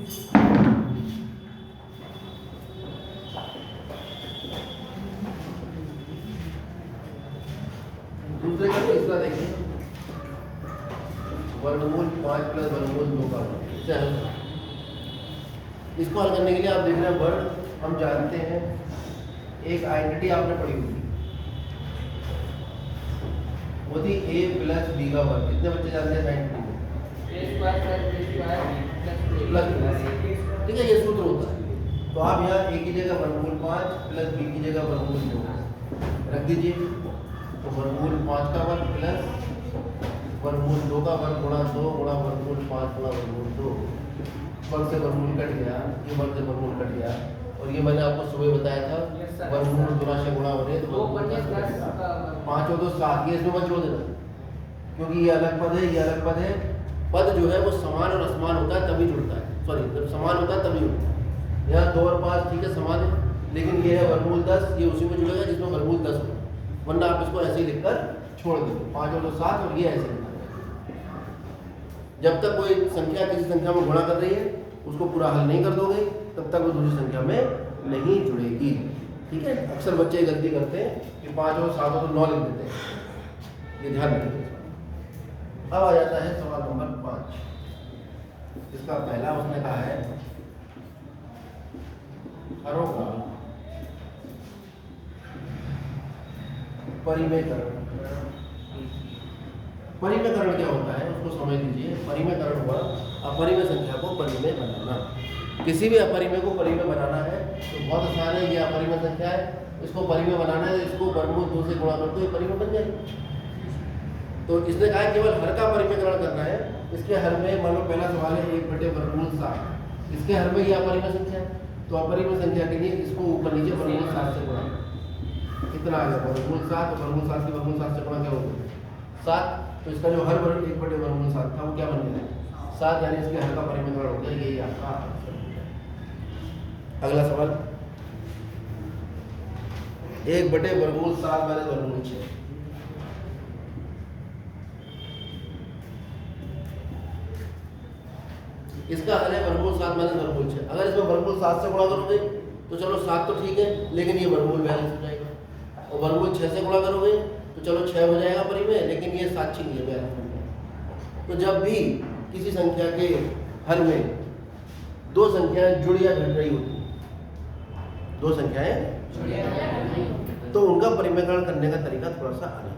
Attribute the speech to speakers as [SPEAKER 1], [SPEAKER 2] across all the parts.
[SPEAKER 1] दूसरे का तीसरा देखिए, वर्गमूल 5 प्लस वर्गमूल 2 का इससे हल। इसको हल करने के लिए आप देख रहे हैं वर्ग हम जानते हैं, एक आइडेंटिटी आपने पढ़ी हुई वो थी a प्लस b का वर्ग। कितने बच्चे जानते हैं आइडेंटिटी? ठीक है, ये सूत्र होता है। तो आप यहाँ a की जगह वर्गमूल 5 प्लस b की जगह वर्गमूल 2 रख दीजिए। तो वर्गमूल 5 का वर्ग प्लस वर्गमूल 2 का वर्ग गुणा 2 गुणा वर्गमूल 5 गुणा वर्गमूल 2। वर्ग से वर्गमूल कट गया, ये वर्ग से वर्गमूल कट गया। और ये मैंने आपको सुबह बताया था, वर्गमूल गुणा से गुणा हो रहे तो 5 हो तो 7, ये इसमें मत जोड़ देना क्योंकि ये अलग पद है, ये अलग पद है। पद जो है वो समान और असमान होता है तभी जुड़ता है, सॉरी जब समान होता है तभी जुड़ता है। यहाँ 2 और 5 ठीक है समान है, लेकिन ये है वर्गमूल 10, ये उसी में जुड़ेगा जिसमें वर्गमूल 10 हो, वरना आप इसको ऐसे ही लिखकर छोड़ देंगे। 5 और 2 7 और ये ऐसे लिखना है। जब तक कोई संख्या किसी संख्या में गुणा कर रही है उसको पूरा हल नहीं कर दोगे तब तक वो दूसरी संख्या में नहीं जुड़ेगी। ठीक है, अक्सर बच्चे गलती करते हैं कि 5 और 7 और 9 लिख देते हैं, ये ध्यान रखिए। अब आ जाता है सवाल नंबर 5। इसका पहला उसने कहा है हरों का परिमेयकरण। परिमेयकरण क्या होता है उसको समझ लीजिए। परिमेयकरण हुआ अपरिमेय संख्या को परिमेय बनाना। किसी भी अपरिमेय को परिमेय बनाना है तो बहुत आसान है। ये अपरिमेय संख्या है, इसको परिमेय बनाना है, इसको वर्गमूल 2 से गुणा कर दो, ये परिमेय बन जाएगी। तो इसने कहा केवल हर का परिमेयकरण करना है। इसके हर में मान लो पहला सवाल है 1/वर्गमूल 7, इसके हर में ये अपरिमेय संख्या है। तो अपरिमेय संख्या के लिए इसको ऊपर नीचे वर्गमूल 7 से गुणा, कितना आ गया वर्गमूल 7 और वर्गमूल 7 की वर्गमूल 7 से गुणा क्या होगा 7। तो इसका जो हर वर्ग 1/वर्गमूल 7 था वो क्या बन गया 7, यानी इसके हर का परिमेयकरण हो गया। यही आपका आंसर। अगला सवाल 1/वर्गमूल 7 माइनस वर्गमूल 6। इसका हल है वर्गमूल 7 माइनस वर्गमूल 6। अगर इसमें वर्गमूल 7 से गुणा करोगे तो चलो 7 तो ठीक है, लेकिन ये वर्गमूल बैलेंस हो जाएगा। और वर्गमूल 6 से गुणा करोगे तो चलो 6 हो जाएगा परिमेय, लेकिन ये 7 छिन ये बैलेंस हो जाएगा। तो जब भी किसी संख्या के हल में दो संख्याएं जुड़ या घट रही होती, दो संख्याएं तो उनका परिमेयकरण करने का तरीका थोड़ा सा अलग है।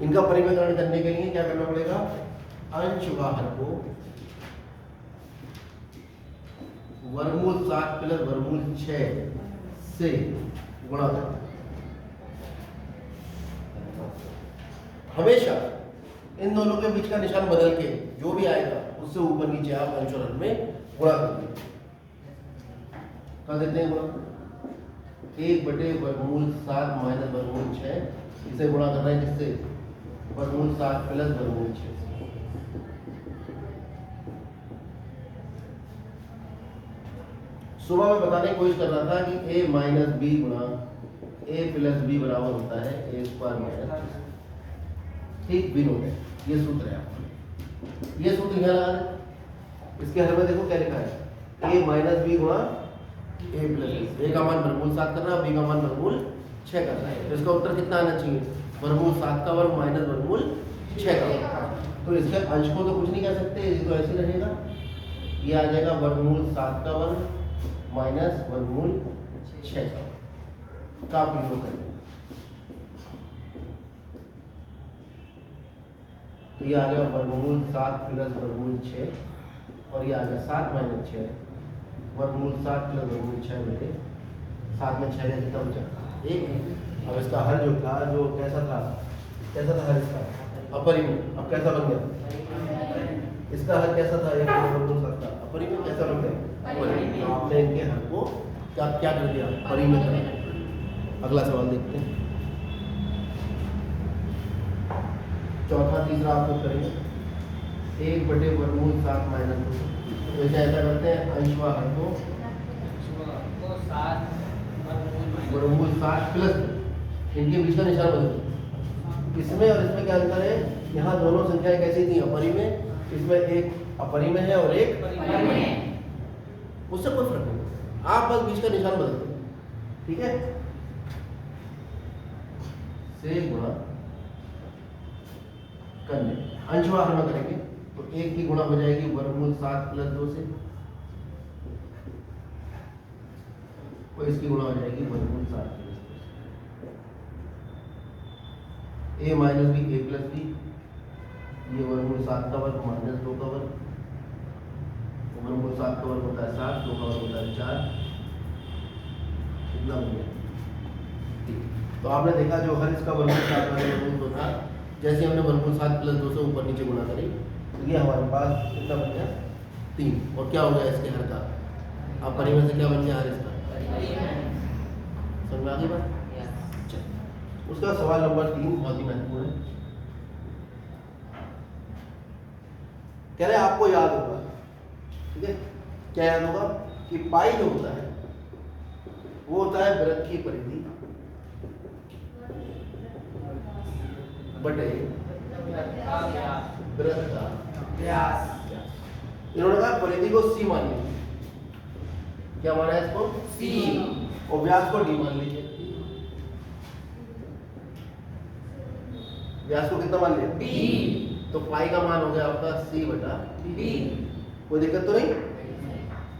[SPEAKER 1] इनका परिमेयकरण करने के लिए क्या करना पड़ेगा, अंश व हर को वर्गमूल 7 प्लस वर्गमूल 6 से गुणा करना। हमेशा इन दोनों के बीच का निशान बदल के जो भी आएगा उससे ऊपर नीचे आप अंश और हर में गुणा कर देते हैं गुणा। 1/वर्गमूल 7 माइनस वर्गमूल 6, इसे गुणा करना है जिससे वर्गमूल 7 प्लस वर्गमूल 6। सुबह में बताने की कोशिश कर रहा था कि a माइनस बी गुणा a प्लस बी बराबर होता है a स्क्वायर माइनस, ठीक विनोद है, ये सूत्र है आपका। ये सूत्र यहाँ लगा है। इसके हर में देखो क्या लिखा है, a माइनस बी गुणा a प्लस बी। a का मान वर्गमूल 7 करना है, b का मान वर्गमूल 6 करना है। तो इसका उत्तर कितना आना चाहिए, वर्गमूल 7 का वर्ग माइनस वर्गमूल 6 का वर्ग। तो इसके अंश को तो कुछ नहीं कह सकते, ये तो ऐसे रहेगा। ये आ जाएगा वर्गमूल 7 का वर्ग माइनस वर्गमूल 6 का प्रयोग करें। तो ये आ गया वर्गमूल 7 प्लस वर्गमूल 6 और ये आ गया 7 माइनस 6 वर्गमूल 7 प्लस वर्गमूल 6 बटे 7 में 6 कितना बचा 1। अब इसका हर जो था जो कैसा था हर इसका अपरिमेय। अब कैसा बन गया, इसका हर कैसा था 1/वर्गमूल 7 का अपरिमेय, कैसा बन गया अपरिमेय। तो आपने इनके हर को क्या कर दिया, परिमेय कर दिया। अगला सवाल देखते हैं, चौथा तीसरा आप लोग करेंगे 1/वर्गमूल 7 माइनस 2। तो ऐसा करते हैं अंश व हर को वर्गमूल 7 प्लस, इनके बीच का निशान बदल। इसमें और इसमें क्या अंतर है, यहाँ दोनों संख्याएं कैसी थी अपरिमेय, इसमें एक अपरिमेय है और एक उससे कोई फर्क नहीं, आप बस बीच का निशान बदल दो, ठीक है। से गुणा करने अंश बाहर में करेंगे तो 1 की गुणा हो जाएगी वर्गमूल 7 प्लस 2 से, और इसकी गुणा हो जाएगी वर्गमूल 7 प्लस 2 से। a minus B A plus B, ये वर्गमूल 7 का वर्ग माइनस 2 का वर्ग, वर्गमूल 7 का वर्ग होता है 7, 2 का वर्ग होता है 4, इतना हो गया। तो आपने देखा जो हर इसका वर्गमूल 7 वाला वर्गमूल तो था, जैसे हमने वर्गमूल 7 प्लस 2 से ऊपर नीचे गुणा करी तो ये हमारे पास कितना बन गया 3, और क्या हो गया इसके हर का, अब परिमेय से क्या बन गया हर इसका, समझ में आ गई बात। उसका सवाल नंबर 3 बहुत ही महत्वपूर्ण है। कह रहे आपको याद होगा, ठीक है, क्या याद होगा कि पाई जो होता है वो होता है वृत्त की परिधि बटे वृत्त का व्यास। इन्होंने कहा परिधि को सी मानिए, क्या माना है इसको सी, और व्यास को डी मान लीजिए। व्यास को कितना मान लिया डी, तो पाई का मान हो गया आपका सी बटा डी, कोई दिक्कत तो नहीं।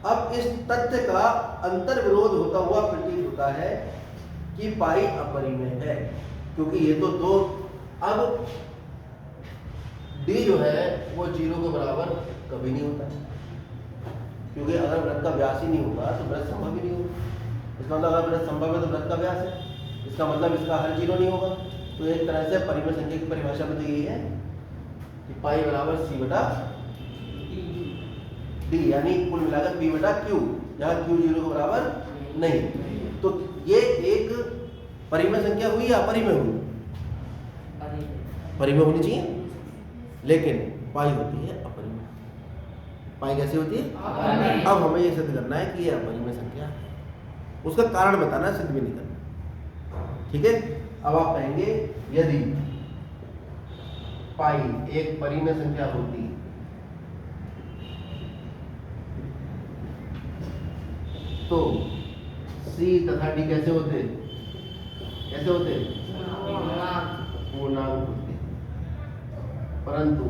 [SPEAKER 1] अब इस तथ्य का अंतर विरोध होता हुआ प्रतीत होता है कि पाई अपरिमेय है, क्योंकि ये तो दो, अब डी जो है वो 0 के बराबर कभी नहीं होता, क्योंकि अगर वृत्त का व्यास ही नहीं होगा तो वृत्त संभव ही नहीं होगा। इसका मतलब अगर वृत्त संभव है तो वृत्त का व्यास है, इसका मतलब इसका हर 0 नहीं होगा। तो एक तरह से परिमेय संख्या की परिभाषा में तो यही है कि पाई बराबर सी बटा डी, यानी कुल मिलाकर पी बटा क्यू, जहाँ क्यू 0 के बराबर नहीं। तो ये एक परिमेय संख्या हुई या अपरिमेय हुई, परिमेय होनी चाहिए, लेकिन पाई होती है अपरिमेय। पाई कैसे होती है, अब हमें ये सिद्ध करना है कि ये अपरिमेय संख्या है, उसका कारण बताना है, सिद्ध भी नहीं करना, ठीक है। अब आप कहेंगे यदि पाई एक परिमेय संख्या होती तो सी तथा डी कैसे होते, कैसे होते, पूर्णांक होते, परंतु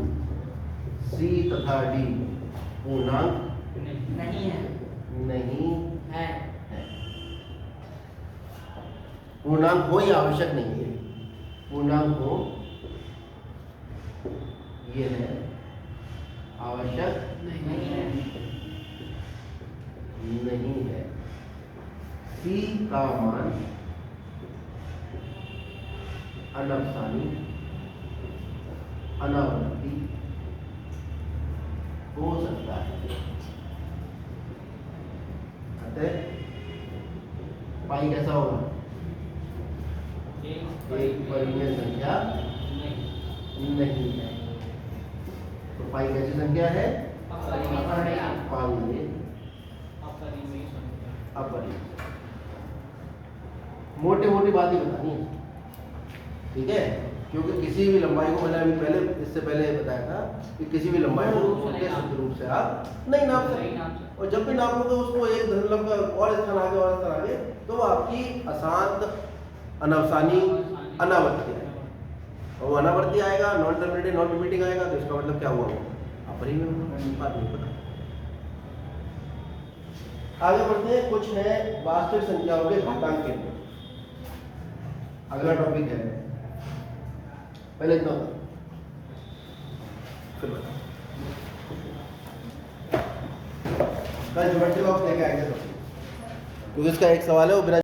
[SPEAKER 1] सी तथा डी पूर्णांक नहीं है। पूर्णांक हो ये आवश्यक नहीं है, पूर्णांक हो ये है आवश्यक नहीं है। सी का मान अनवसानी अनावर्ती हो सकता है, अतः पाई कैसा होगा, एक परिमेय संख्या नहीं है। तो पाई कैसी संख्या है, अपरिमेय। मोटी मोटी बात ही बतानी है, ठीक है, क्योंकि किसी भी लंबाई को, मैंने अभी पहले इससे पहले बताया था कि किसी भी लंबाई को उसके शुद्ध रूप से आप नहीं नाप सकते, और जब भी नापोगे उसको एक दशमलव का और स्थान आगे और स्थान आगे, तो वो आपकी अशांत अनवसानी अनावर्ती आएगा, और वो अनावर्ती आएगा, नॉन टर्मिनेटिंग नॉन रिपीटिंग आएगा, तो इसका मतलब क्या हुआ, अपरिमेय बात नहीं पता। आगे बढ़ते हैं, कुछ है वास्तविक संख्याओं के घातांक केंद्र। अगला टॉपिक है, पहले इतना फिर बता, कल ज्योमेट्री बॉक्स लेके आएंगे, क्योंकि इसका एक सवाल है वो बिना